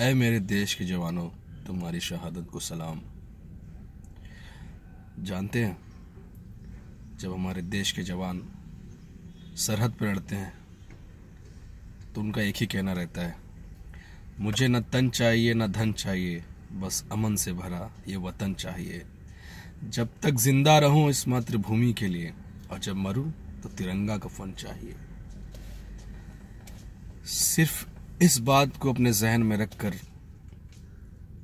ऐ मेरे देश के जवानों, तुम्हारी शहादत को सलाम। जानते हैं, जब हमारे देश के जवान सरहद पर लड़ते हैं तो उनका एक ही कहना रहता है, मुझे न तन चाहिए न धन चाहिए, बस अमन से भरा ये वतन चाहिए। जब तक जिंदा रहूं इस मातृभूमि के लिए, और जब मरूं तो तिरंगा कफन चाहिए। सिर्फ इस बात को अपने जहन में रखकर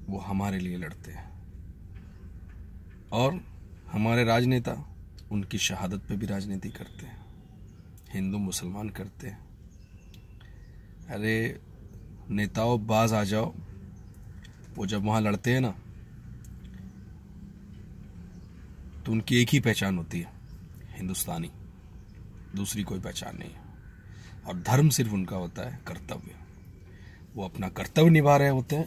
वो हमारे लिए लड़ते हैं, और हमारे राजनेता उनकी शहादत पे भी राजनीति करते हैं, हिंदू मुसलमान करते हैं। अरे नेताओं, बाज आ जाओ। वो जब वहां लड़ते हैं ना तो उनकी एक ही पहचान होती है, हिंदुस्तानी, दूसरी कोई पहचान नहीं है। और धर्म सिर्फ उनका होता है कर्तव्य। वो अपना कर्तव्य निभा रहे होते हैं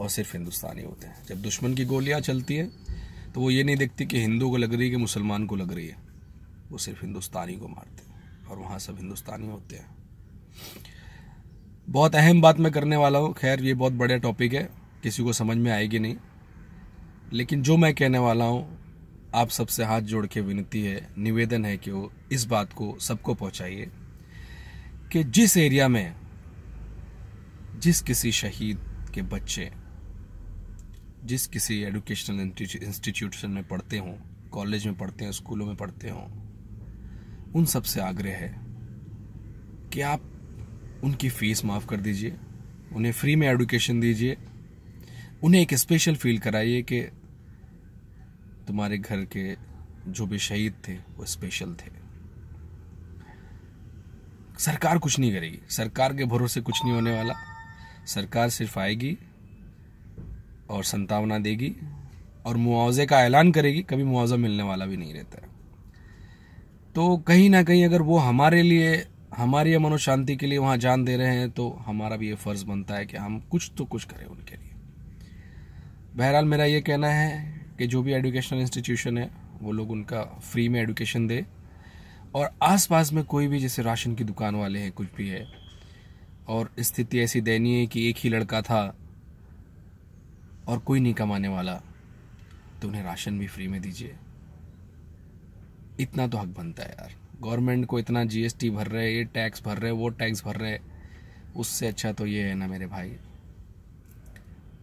और सिर्फ हिंदुस्तानी होते हैं। जब दुश्मन की गोलियां चलती है तो वो ये नहीं देखती कि हिंदू को लग रही है कि मुसलमान को लग रही है, वो सिर्फ हिंदुस्तानी को मारते हैं, और वहाँ सब हिंदुस्तानी होते हैं। बहुत अहम बात मैं करने वाला हूँ। खैर, ये बहुत बड़ा टॉपिक है, किसी को समझ में आएगी नहीं, लेकिन जो मैं कहने वाला हूँ, आप सबसे हाथ जोड़ के विनती है, निवेदन है कि वो इस बात को सबको पहुँचाइए कि जिस एरिया में जिस किसी शहीद के बच्चे जिस किसी एजुकेशनल इंस्टीट्यूशन में पढ़ते हों, कॉलेज में पढ़ते हैं, स्कूलों में पढ़ते हों, उन सब से आग्रह है कि आप उनकी फीस माफ़ कर दीजिए, उन्हें फ्री में एजुकेशन दीजिए, उन्हें एक स्पेशल फील कराइए कि तुम्हारे घर के जो भी शहीद थे वो स्पेशल थे। सरकार कुछ नहीं करेगी, सरकार के भरोसे कुछ नहीं होने वाला। सरकार सिर्फ आएगी और संतावना देगी और मुआवजे का ऐलान करेगी, कभी मुआवजा मिलने वाला भी नहीं रहता है। तो कहीं ना कहीं अगर वो हमारे लिए, हमारी अमन और शांति के लिए वहाँ जान दे रहे हैं, तो हमारा भी ये फर्ज बनता है कि हम कुछ तो कुछ करें उनके लिए। बहरहाल, मेरा ये कहना है कि जो भी एजुकेशनल इंस्टीट्यूशन है वो लोग उनका फ्री में एजुकेशन दे, और आसपास में कोई भी जैसे राशन की दुकान वाले हैं, कुछ भी है, और स्थिति ऐसी दयनीय है कि एक ही लड़का था और कोई नहीं कमाने वाला, तो उन्हें राशन भी फ्री में दीजिए। इतना तो हक बनता है यार। गवर्नमेंट को इतना जीएसटी भर रहे, ये टैक्स भर रहे, वो टैक्स भर रहे, उससे अच्छा तो ये है ना मेरे भाई।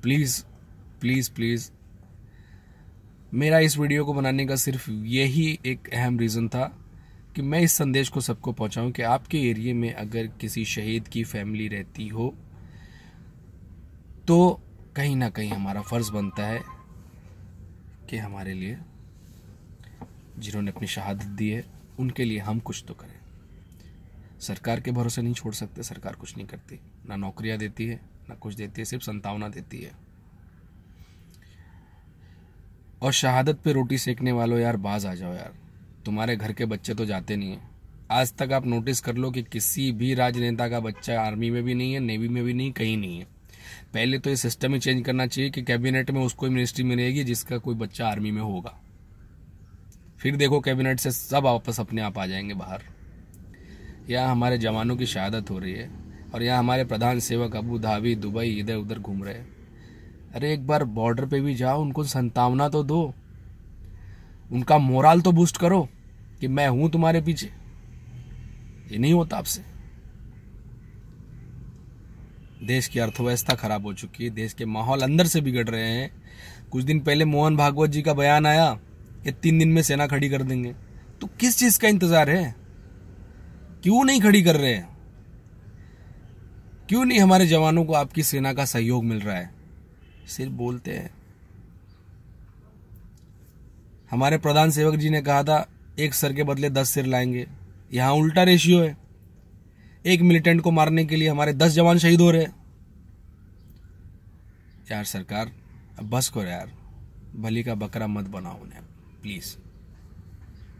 प्लीज़ प्लीज़ प्लीज़, मेरा इस वीडियो को बनाने का सिर्फ यही एक अहम रीज़न था कि मैं इस संदेश को सबको पहुंचाऊं कि आपके एरिया में अगर किसी शहीद की फैमिली रहती हो तो कहीं ना कहीं हमारा फर्ज बनता है कि हमारे लिए, जिन्होंने अपनी शहादत दी है, उनके लिए हम कुछ तो करें। सरकार के भरोसे नहीं छोड़ सकते, सरकार कुछ नहीं करती, ना नौकरियां देती है, ना कुछ देती है, सिर्फ संतावना देती है। और शहादत पे रोटी सेकने वालों, यार बाज आ जाओ यार। तुम्हारे घर के बच्चे तो जाते नहीं है। आज तक आप नोटिस कर लो कि किसी भी राजनेता का बच्चा आर्मी में भी नहीं है, नेवी में भी नहीं, कहीं नहीं है। पहले तो ये सिस्टम ही चेंज करना चाहिए कि कैबिनेट में उसको मिनिस्ट्री मिलेगी जिसका कोई बच्चा आर्मी में होगा। फिर देखो, कैबिनेट से सब वापस अपने आप आ जाएंगे बाहर। यहाँ हमारे जवानों की शहादत हो रही है और यहाँ हमारे प्रधान सेवक अबू धाबी, दुबई, इधर उधर घूम रहे हैं। अरे एक बार बॉर्डर पे भी जाओ, उनको संतावना तो दो, उनका मोराल तो बूस्ट करो कि मैं हूं तुम्हारे पीछे। ये नहीं होता आपसे। देश की अर्थव्यवस्था खराब हो चुकी है, देश के माहौल अंदर से बिगड़ रहे हैं। कुछ दिन पहले मोहन भागवत जी का बयान आया कि 3 दिन में सेना खड़ी कर देंगे। तो किस चीज का इंतजार है? क्यों नहीं खड़ी कर रहे हैं? क्यों नहीं हमारे जवानों को आपकी सेना का सहयोग मिल रहा है? सिर्फ बोलते हैं। हमारे प्रधान सेवक जी ने कहा था 1 सर के बदले 10 सिर लाएंगे। यहां उल्टा रेशियो है, 1 मिलिटेंट को मारने के लिए हमारे 10 जवान शहीद हो रहे हैं। यार सरकार, अब बस करो यार, बलि का बकरा मत बनाओ उन्हें प्लीज।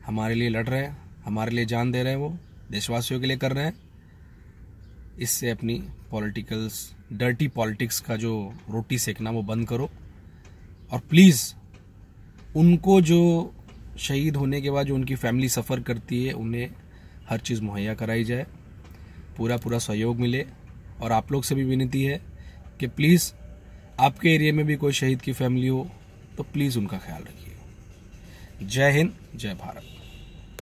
हमारे लिए लड़ रहे हैं, हमारे लिए जान दे रहे हैं, वो देशवासियों के लिए कर रहे हैं। इससे अपनी डर्टी पॉलिटिक्स का जो रोटी सेकना वो बंद करो, और प्लीज उनको जो शहीद होने के बाद जो उनकी फैमिली सफ़र करती है, उन्हें हर चीज़ मुहैया कराई जाए, पूरा सहयोग मिले। और आप लोग से भी विनती है कि प्लीज़ आपके एरिया में भी कोई शहीद की फैमिली हो तो प्लीज़ उनका ख्याल रखिए। जय हिंद, जय भारत।